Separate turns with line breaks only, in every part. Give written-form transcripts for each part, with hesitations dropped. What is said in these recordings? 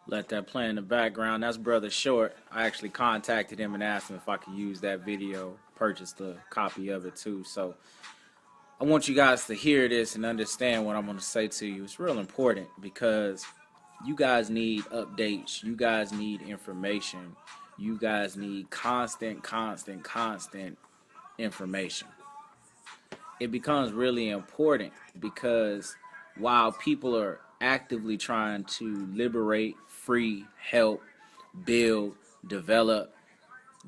Let that play in the background. That's Brother Short. I actually contacted him and asked him if I could use that video, purchased a copy of it too. So I want you guys to hear this and understand what I'm going to say to you. It's real important because you guys need updates. You guys need information. You guys need constant information. It becomes really important because while people are actively trying to liberate, free, help, build, develop,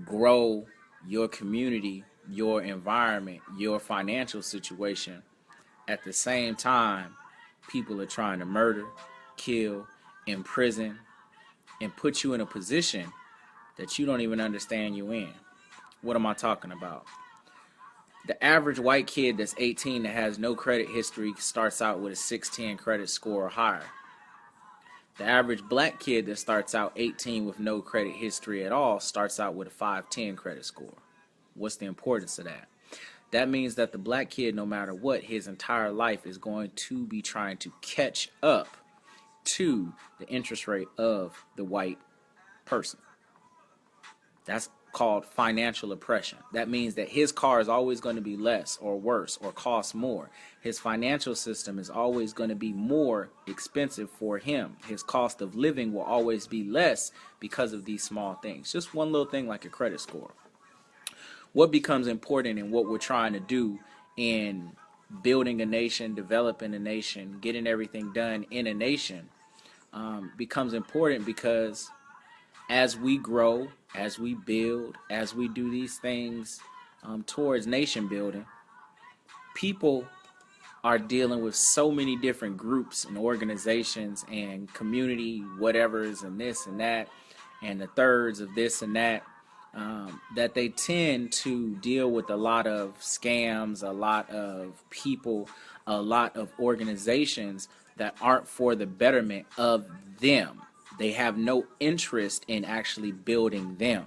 grow your community, your environment, your financial situation, at the same time, people are trying to murder, kill, imprison, and put you in a position that you don't even understand you in. What am I talking about? The average white kid that's 18 that has no credit history starts out with a 610 credit score or higher. The average black kid that starts out 18 with no credit history at all starts out with a 510 credit score. What's the importance of that? That means that the black kid, no matter what, his entire life is going to be trying to catch up to the interest rate of the white person. That's called financial oppression. That means that his car is always going to be less or worse or cost more. His financial system is always going to be more expensive for him. His cost of living will always be less because of these small things. Just one little thing like a credit score. What becomes important in what we're trying to do in building a nation, developing a nation, getting everything done in a nation becomes important because as we grow, as we build, as we do these things towards nation building, people are dealing with so many different groups and organizations and community whatevers and this and that and the thirds of this and that, that they tend to deal with a lot of scams, a lot of people, a lot of organizations that aren't for the betterment of them. They have no interest in actually building them.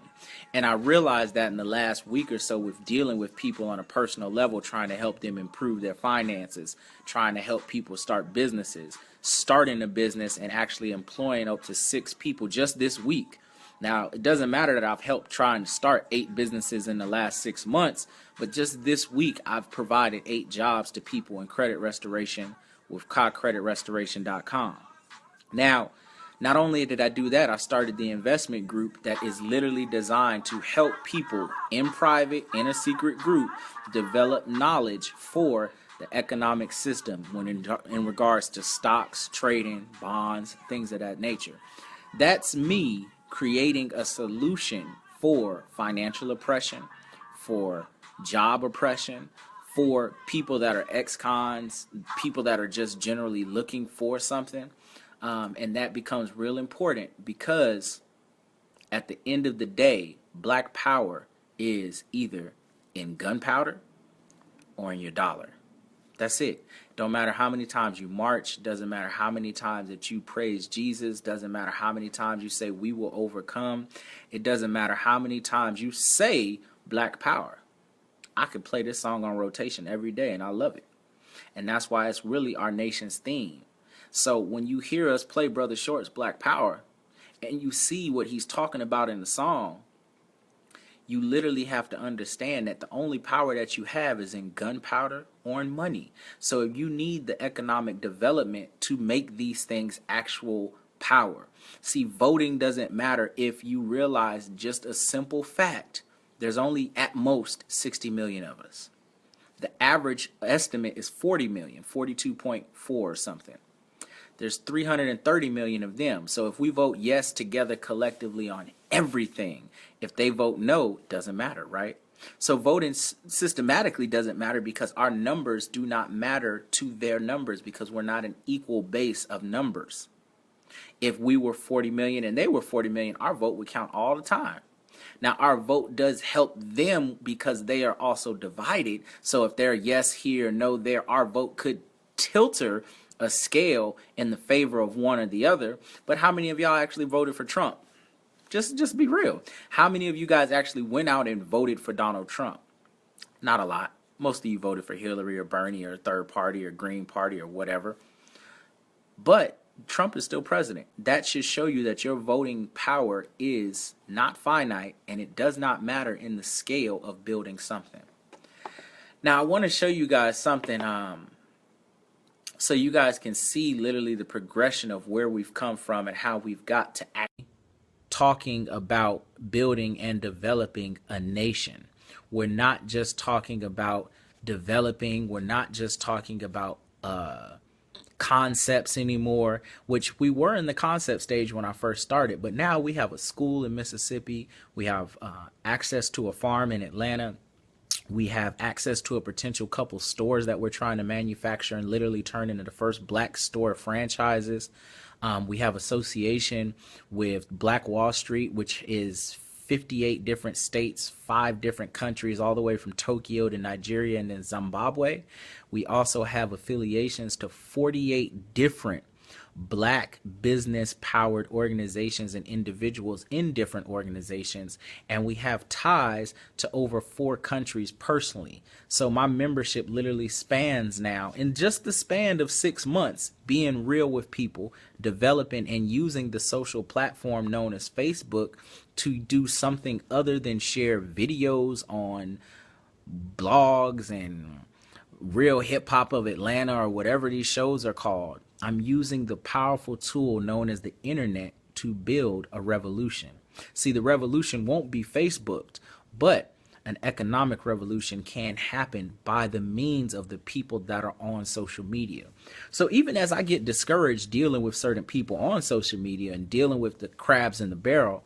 And I realized that in the last week or so with dealing with people on a personal level, trying to help them improve their finances, trying to help people start businesses, starting a business and actually employing up to 6 people just this week. Now, it doesn't matter that I've helped trying to start 8 businesses in the last 6 months, but just this week I've provided 8 jobs to people in credit restoration with CreditRestoration.com. Now, not only did I do that, I started the investment group that is literally designed to help people in private, in a secret group, develop knowledge for the economic system when in regards to stocks, trading, bonds, things of that nature. That's me creating a solution for financial oppression, for job oppression, for people that are ex-cons, people that are just generally looking for something. And that becomes real important because at the end of the day, black power is either in gunpowder or in your dollar. That's it. Don't matter how many times you march, doesn't matter how many times that you praise Jesus, doesn't matter how many times you say we will overcome, it doesn't matter how many times you say black power. I could play this song on rotation every day and I love it. And that's why it's really our nation's theme. So when you hear us play Brother Short's Black Power and you see what he's talking about in the song, you literally have to understand that the only power that you have is in gunpowder or in money. So if you need the economic development to make these things actual power. See, voting doesn't matter if you realize just a simple fact. There's only at most 60 million of us. The average estimate is 40 million, 42.4 or something. There's 330 million of them. So if we vote yes together collectively on everything, if they vote no, it doesn't matter, right? So voting systematically doesn't matter because our numbers do not matter to their numbers because we're not an equal base of numbers. If we were 40 million and they were 40 million, our vote would count all the time. Now, our vote does help them because they are also divided. So if they're yes here, no there, our vote could tilter a scale in the favor of one or the other. But how many of y'all actually voted for Trump? Just be real. How many of you guys actually went out and voted for Donald Trump? Not a lot. Most of you voted for Hillary or Bernie or third party or Green Party or whatever. But Trump is still president. That should show you that your voting power is not finite and it does not matter in the scale of building something. Now, I want to show you guys something so you guys can see literally the progression of where we've come from and how we've got to talking about building and developing a nation. We're not just talking about developing. We're not just talking about concepts anymore, which we were in the concept stage when I first started. But now we have a school in Mississippi. We have access to a farm in Atlanta. We have access to a potential couple stores that we're trying to manufacture and literally turn into the first black store franchises. We have association with Black Wall Street, which is 58 different states, 5 different countries, all the way from Tokyo to Nigeria and then Zimbabwe. We also have affiliations to 48 different black business powered organizations and individuals in different organizations, and we have ties to over 4 countries personally. So my membership literally spans now, in just the span of 6 months, being real with people, developing and using the social platform known as Facebook to do something other than share videos on blogs and Real Hip Hop of Atlanta or whatever these shows are called. I'm using the powerful tool known as the internet to build a revolution. See, the revolution won't be Facebooked, but an economic revolution can happen by the means of the people that are on social media. So even as I get discouraged dealing with certain people on social media and dealing with the crabs in the barrel,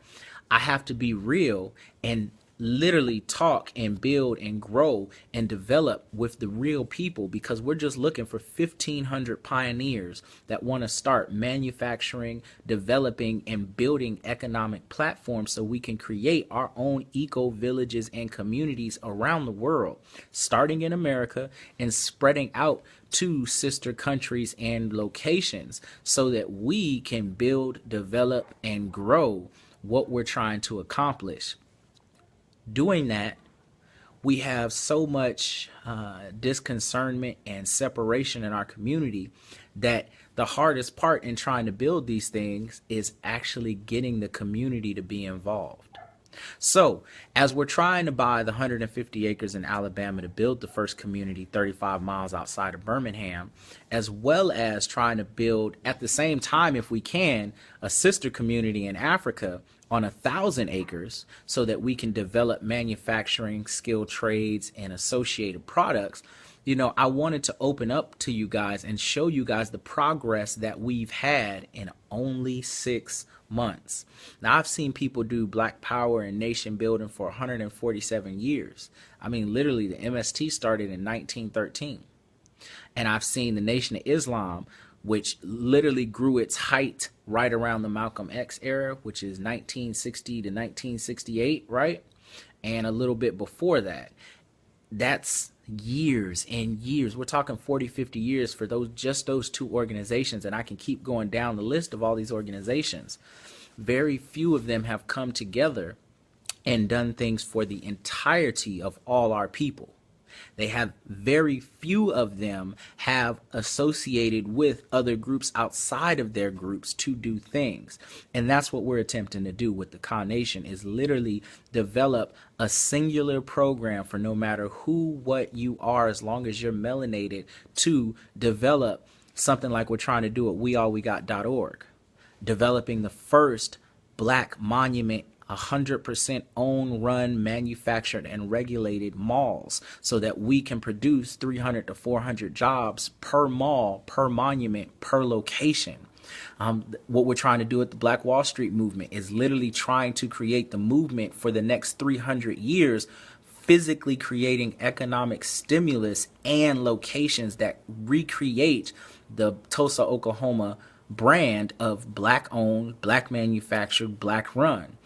I have to be real and literally talk and build and grow and develop with the real people, because we're just looking for 1,500 pioneers that want to start manufacturing, developing, and building economic platforms so we can create our own eco villages and communities around the world, starting in America and spreading out to sister countries and locations so that we can build, develop, and grow what we're trying to accomplish. Doing that, we have so much disconcernment and separation in our community that the hardest part in trying to build these things is actually getting the community to be involved. So as we're trying to buy the 150 acres in Alabama to build the first community 35 miles outside of Birmingham, as well as trying to build at the same time, if we can, a sister community in Africa on 1,000 acres so that we can develop manufacturing, skilled trades, and associated products, I wanted to open up to you guys and show you guys the progress that we've had in only 6 months. Now, I've seen people do Black Power and nation building for 147 years. I mean, literally, the MST started in 1913. And I've seen the Nation of Islam, which literally grew its height right around the Malcolm X era, which is 1960 to 1968, right? And a little bit before that. That's years and years. We're talking 40, 50 years for those 2 organizations, and I can keep going down the list of all these organizations. Very few of them have come together and done things for the entirety of all our people. They have very few of them have associated with other groups outside of their groups to do things. And that's what we're attempting to do with the Ka Nation, is literally develop a singular program for no matter who, what you are, as long as you're melanated, to develop something like we're trying to do at weallwegot.org, developing the first Black monument 100% owned, run, manufactured, and regulated malls so that we can produce 300 to 400 jobs per mall, per monument, per location. What we're trying to do at the Black Wall Street movement is literally trying to create the movement for the next 300 years, physically creating economic stimulus and locations that recreate the Tulsa, Oklahoma brand of Black owned, Black manufactured, Black run.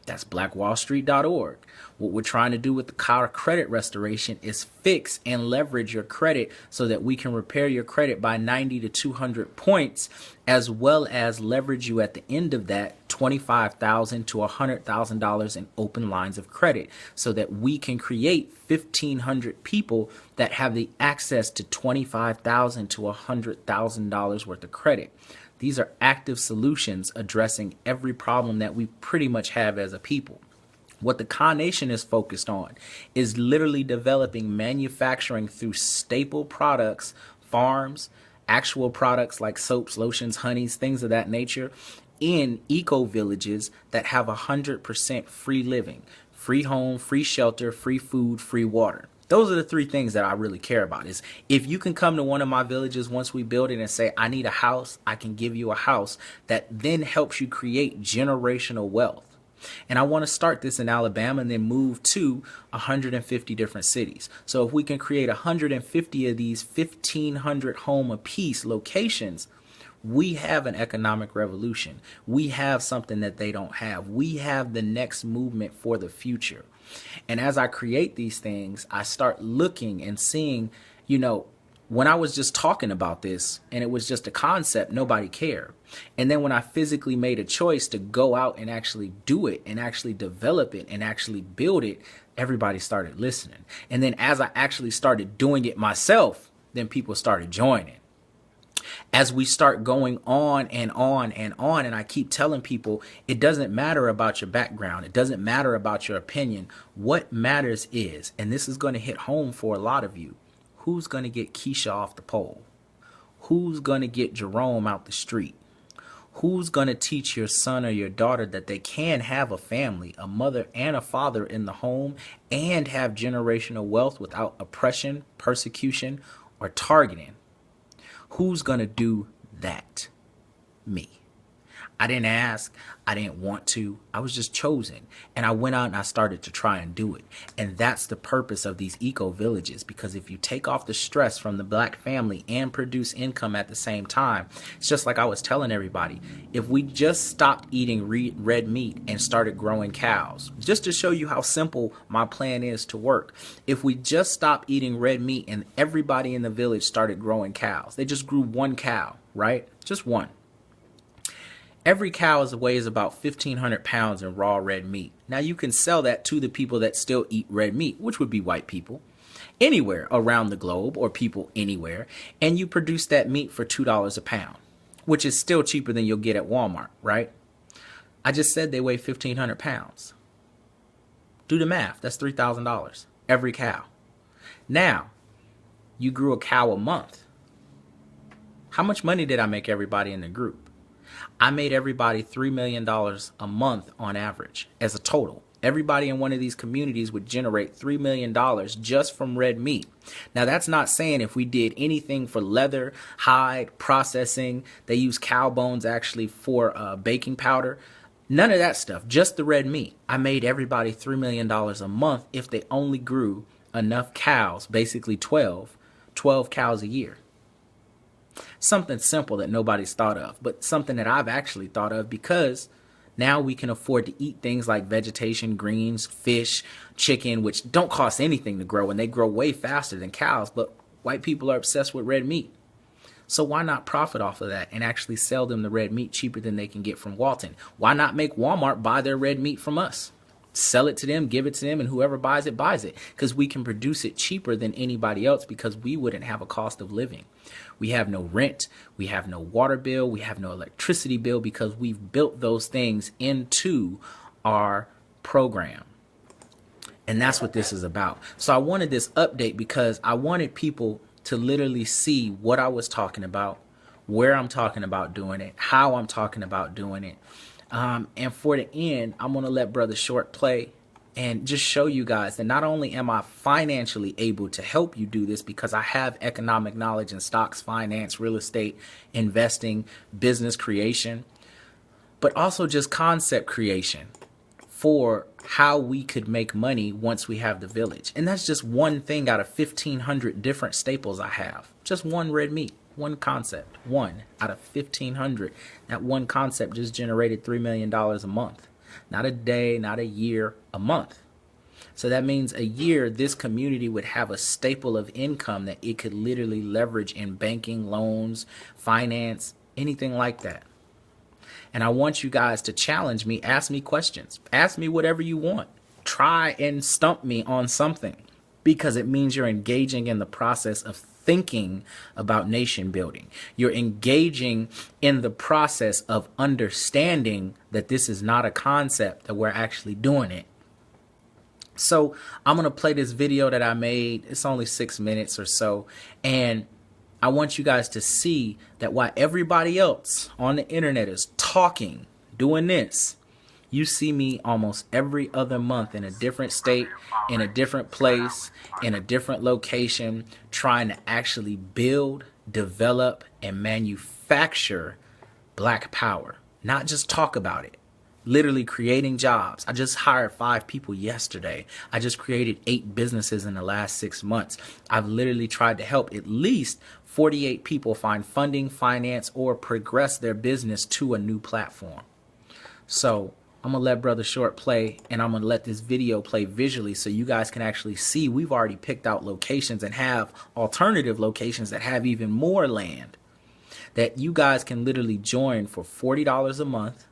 That's blackwallstreet.org. What we're trying to do with the car credit restoration is fix and leverage your credit so that we can repair your credit by 90 to 200 points, as well as leverage you at the end of that $25,000 to $100,000 in open lines of credit so that we can create 1,500 people that have the access to $25,000 to $100,000 worth of credit. These are active solutions addressing every problem that we pretty much have as a people. What the Khan Nation is focused on is literally developing manufacturing through staple products, farms, actual products like soaps, lotions, honeys, things of that nature, in eco villages that have 100% free living, free home, free shelter, free food, free water. Those are the three things that I really care about. Is if you can come to one of my villages once we build it and say, I need a house, I can give you a house that then helps you create generational wealth. And I want to start this in Alabama and then move to 150 different cities. So if we can create 150 of these 1,500 home apiece locations, we have an economic revolution. We have something that they don't have. We have the next movement for the future. And as I create these things, I start looking and seeing, when I was just talking about this and it was just a concept, nobody cared. And then when I physically made a choice to go out and actually do it and actually develop it and actually build it, everybody started listening. And then as I actually started doing it myself, then people started joining. As we start going on and on and on, and I keep telling people, it doesn't matter about your background. It doesn't matter about your opinion. What matters is, and this is going to hit home for a lot of you, who's going to get Keisha off the pole? Who's going to get Jerome out the street? Who's going to teach your son or your daughter that they can have a family, a mother and a father in the home, and have generational wealth without oppression, persecution, or targeting? Who's going to do that? Me. I didn't ask. I didn't want to. I was just chosen. And I went out and I started to try and do it. And that's the purpose of these eco villages. Because if you take off the stress from the black family and produce income at the same time, it's just like I was telling everybody. If we just stopped eating red meat and started growing cows, just to show you how simple my plan is to work. If we just stopped eating red meat and everybody in the village started growing cows, they just grew one cow, right? Just one. Every cow weighs about 1,500 pounds in raw red meat. Now you can sell that to the people that still eat red meat, which would be white people, anywhere around the globe, or people anywhere, and you produce that meat for $2 a pound, which is still cheaper than you'll get at Walmart, right? I just said they weigh 1,500 pounds. Do the math. That's $3,000 every cow. Now, you grew a cow a month. How much money did I make everybody in the group? I made everybody $3 million a month on average as a total. Everybody in one of these communities would generate $3 million just from red meat. Now, that's not saying if we did anything for leather, hide, processing. They use cow bones actually for baking powder. None of that stuff, just the red meat. I made everybody $3 million a month if they only grew enough cows, basically 12 cows a year. Something simple that nobody's thought of, but something that I've actually thought of, because now we can afford to eat things like vegetation, greens, fish, chicken, which don't cost anything to grow, and they grow way faster than cows, but white people are obsessed with red meat. So why not profit off of that and actually sell them the red meat cheaper than they can get from Walton? Why not make Walmart buy their red meat from us? Sell it to them, give it to them, and whoever buys it, because we can produce it cheaper than anybody else, because we wouldn't have a cost of living. We have no rent, we have no water bill, we have no electricity bill, because we've built those things into our program. And that's what this is about. So I wanted this update because I wanted people to literally see what I was talking about, where I'm talking about doing it, how I'm talking about doing it. And for the end, I'm going to let Brother Shawt play and just show you guys that not only am I financially able to help you do this, because I have economic knowledge in stocks, finance, real estate, investing, business creation, but also just concept creation for how we could make money once we have the village. And that's just one thing out of 1,500 different staples I have. Just one red meat. One concept, one out of 1,500. That one concept just generated $3 million a month. Not a day, not a year, a month. So that means a year, this community would have a staple of income that it could literally leverage in banking, loans, finance, anything like that. And I want you guys to challenge me, ask me questions, ask me whatever you want. Try and stump me on something, because it means you're engaging in the process of thinking about nation building. You're engaging in the process of understanding that this is not a concept, that we're actually doing it. So I'm going to play this video that I made. It's only 6 minutes or so. And I want you guys to see that while everybody else on the internet is talking, doing this, you see me almost every other month in a different state, in a different place, in a different location, trying to actually build, develop, and manufacture Black power. Not just talk about it. Literally creating jobs. I just hired 5 people yesterday. I just created 8 businesses in the last 6 months. I've literally tried to help at least 48 people find funding, finance, or progress their business to a new platform. So I'm going to let Brother Short play, and I'm going to let this video play visually so you guys can actually see we've already picked out locations and have alternative locations that have even more land that you guys can literally join for $40 a month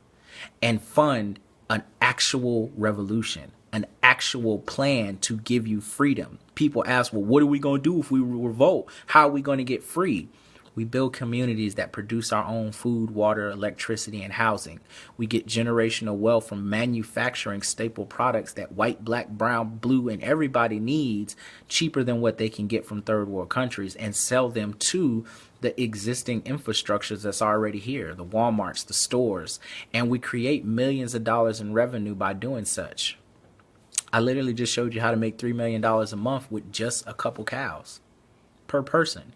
and fund an actual revolution, an actual plan to give you freedom. People ask, well, what are we going to do if we revolt? How are we going to get free? We build communities that produce our own food, water, electricity, and housing. We get generational wealth from manufacturing staple products that white, black, brown, blue, and everybody needs cheaper than what they can get from third world countries, and sell them to the existing infrastructures that's already here, the Walmarts, the stores, and we create millions of dollars in revenue by doing such. I literally just showed you how to make $3 million a month with just a couple cows per person.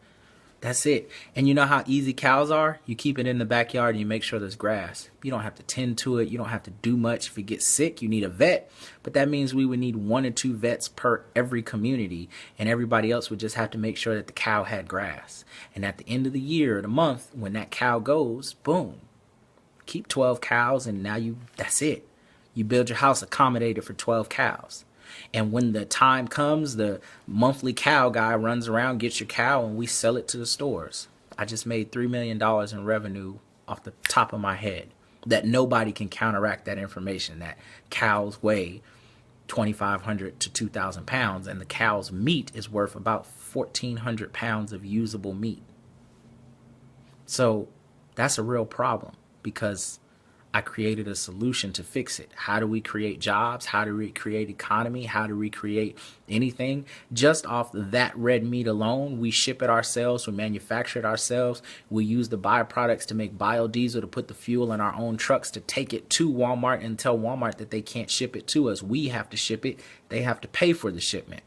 That's it. And you know how easy cows are? You keep it in the backyard and you make sure there's grass. You don't have to tend to it. You don't have to do much. If you get sick, you need a vet. But that means we would need 1 or 2 vets per every community. And everybody else would just have to make sure that the cow had grass. And at the end of the year or the month, when that cow goes, boom, keep 12 cows and now that's it. You build your house accommodated for 12 cows. And when the time comes, the monthly cow guy runs around, gets your cow, and we sell it to the stores. I just made $3 million in revenue off the top of my head. That nobody can counteract that information, that cows weigh 2,500 to 2,000 pounds, and the cow's meat is worth about 1,400 pounds of usable meat. So that's a real problem because I created a solution to fix it. How do we create jobs? How do we create economy? How do we create anything? Just off that red meat alone, we ship it ourselves, we manufacture it ourselves, we use the byproducts to make biodiesel to put the fuel in our own trucks to take it to Walmart and tell Walmart that they can't ship it to us. We have to ship it. They have to pay for the shipment.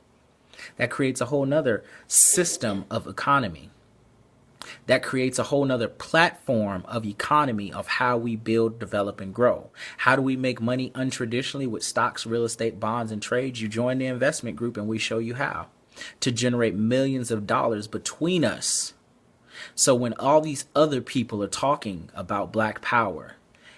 That creates a whole nother system of economy. That creates a whole nother platform of economy of how we build, develop, and grow. How do we make money untraditionally with stocks, real estate, bonds, and trades? You join the investment group and we show you how to generate millions of dollars between us. So when all these other people are talking about Black power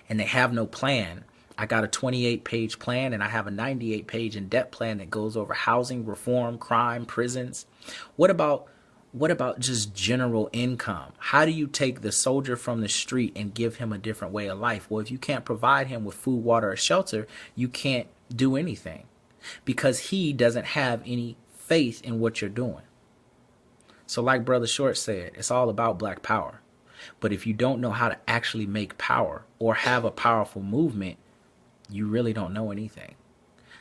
and they have no plan, I got a 28-page plan and I have a 98-page in-depth plan that goes over housing, reform, crime, prisons. What about just general income? How do you take the soldier from the street and give him a different way of life? Well, if you can't provide him with food, water, or shelter, you can't do anything because he doesn't have any faith in what you're doing. So like Brother Short said, it's all about Black power. But if you don't know how to actually make power or have a powerful movement, you really don't know anything.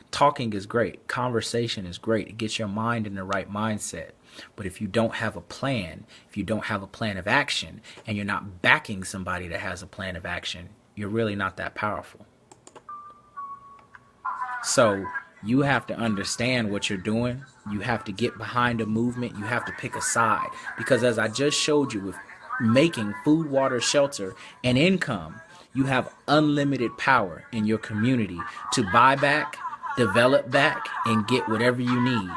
Talking is great. Conversation is great. It gets your mind in the right mindset. But if you don't have a plan, if you don't have a plan of action, and you're not backing somebody that has a plan of action, you're really not that powerful. So you have to understand what you're doing. You have to get behind a movement. You have to pick a side. Because as I just showed you with making food, water, shelter, and income, you have unlimited power in your community to buy back, develop back, and get whatever you need.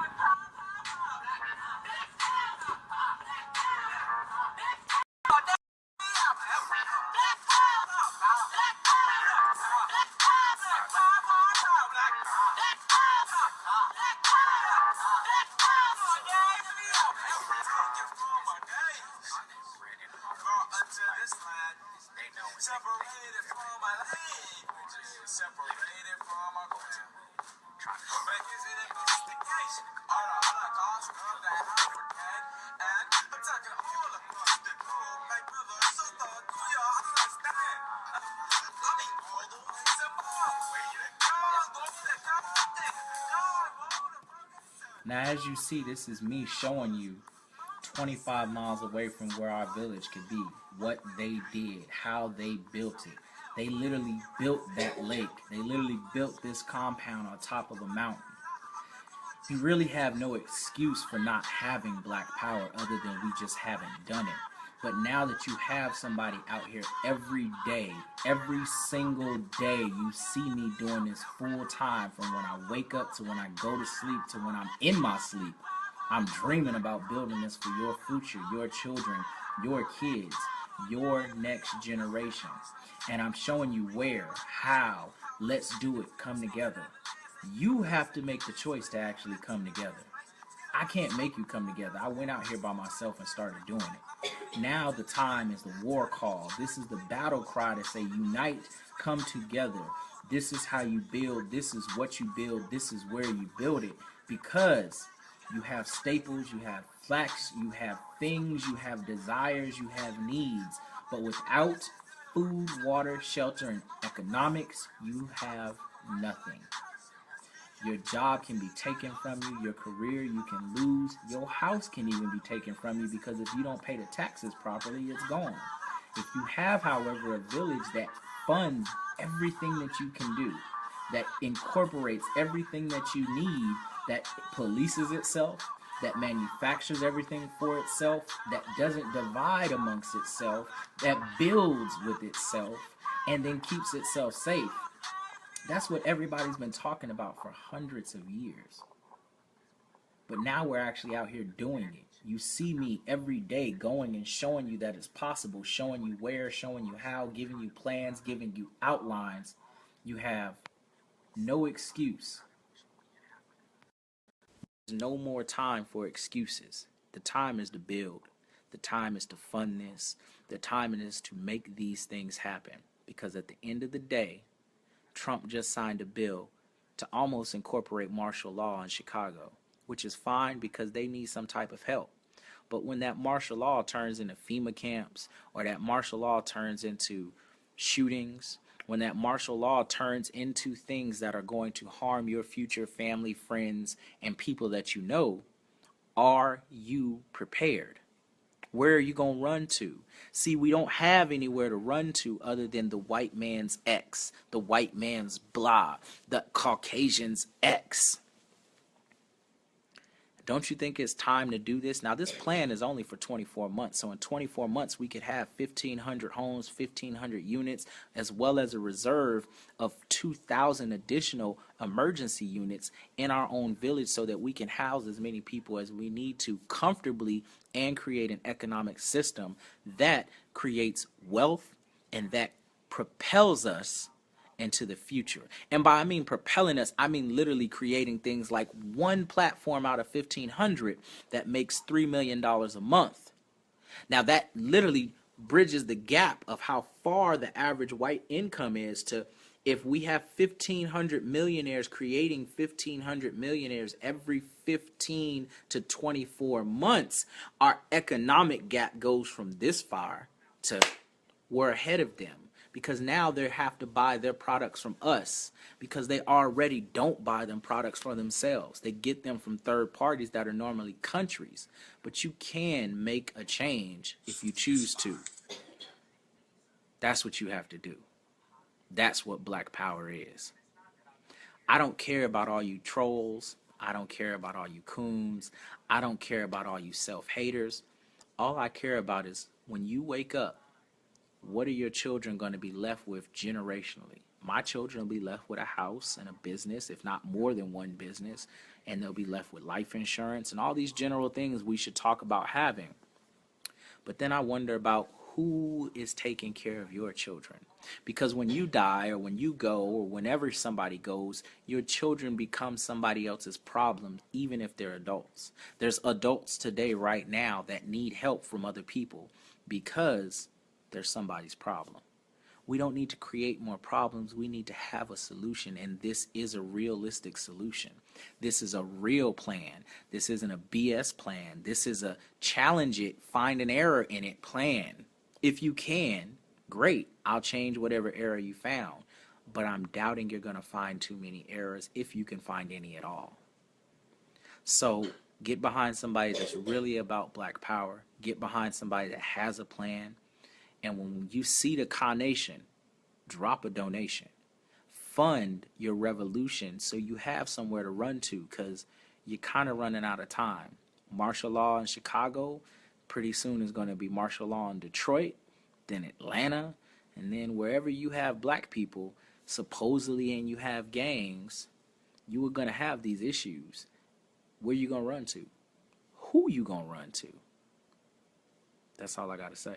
Separated from my language, separated from my culture. But is it investigation?
Now, as you see, this is me showing you 25 miles away from where our village could be, what they did, how they built it. They literally built that lake. They literally built this compound on top of a mountain. You really have no excuse for not having black power other than we just haven't done it. But now that you have somebody out here every day, every single day, you see me doing this full time from when I wake up to when I go to sleep to when I'm in my sleep. I'm dreaming about building this for your future, your children, your kids, your next generation. And I'm showing you where, how, let's do it, come together. You have to make the choice to actually come together. I can't make you come together. I went out here by myself and started doing it. Now the time is the war call. This is the battle cry to say unite, come together. This is how you build. This is what you build. This is where you build it. Because you have staples, you have flax, you have things, you have desires, you have needs. But without food, water, shelter, and economics, you have nothing. Your job can be taken from you. Your career you can lose. Your house can even be taken from you because if you don't pay the taxes properly, it's gone. If you have, however, a village that funds everything that you can do, that incorporates everything that you need, that polices itself, that manufactures everything for itself, that doesn't divide amongst itself, that builds with itself, and then keeps itself safe. That's what everybody's been talking about for hundreds of years. But now we're actually out here doing it. You see me every day going and showing you that it's possible, showing you where, showing you how, giving you plans, giving you outlines. You have no excuse. There's no more time for excuses. The time is to build. The time is to fund this. The time is to make these things happen. Because at the end of the day, Trump just signed a bill to almost incorporate martial law in Chicago, which is fine because they need some type of help. But when that martial law turns into FEMA camps, or that martial law turns into shootings, when that martial law turns into things that are going to harm your future family, friends, and people that you know, are you prepared? Where are you going to run to? See, we don't have anywhere to run to other than the white man's X, the white man's blah, the Caucasian's X. Don't you think it's time to do this? Now, this plan is only for 24 months. So in 24 months, we could have 1,500 homes, 1,500 units, as well as a reserve of 2,000 additional emergency units in our own village so that we can house as many people as we need to comfortably and create an economic system that creates wealth and that propels us into the future. And by I mean propelling us, I mean literally creating things like one platform out of 1,500 that makes $3 million a month. Now that literally bridges the gap of how far the average white income is to if we have 1,500 millionaires creating 1,500 millionaires every 15 to 24 months, our economic gap goes from this far to we're ahead of them. Because now they have to buy their products from us because they already don't buy them products for themselves. They get them from third parties that are normally countries. But you can make a change if you choose to. That's what you have to do. That's what black power is. I don't care about all you trolls. I don't care about all you coons. I don't care about all you self-haters. All I care about is when you wake up, what are your children going to be left with generationally? My children will be left with a house and a business, if not more than one business, and they'll be left with life insurance and all these general things we should talk about having. But then I wonder about who is taking care of your children. Because when you die or when you go or whenever somebody goes, your children become somebody else's problem, even if they're adults. There's adults today right now that need help from other people because there's somebody's problem. We don't need to create more problems. We need to have a solution, and this is a realistic solution. This is a real plan. This isn't a BS plan. This is a challenge it, find an error in it plan. If you can, Great, I'll change whatever error you found, but I'm doubting you're going to find too many errors if you can find any at all. So get behind somebody that's really about black power, get behind somebody that has a plan, and when you see the carnation, drop a donation. Fund your revolution so you have somewhere to run to, because you're kind of running out of time. Martial law in Chicago, pretty soon is going to be martial law in Detroit, then Atlanta, and then wherever you have black people, supposedly, and you have gangs, you are going to have these issues. Where you going to run to? Who you going to run to? That's all I got to say.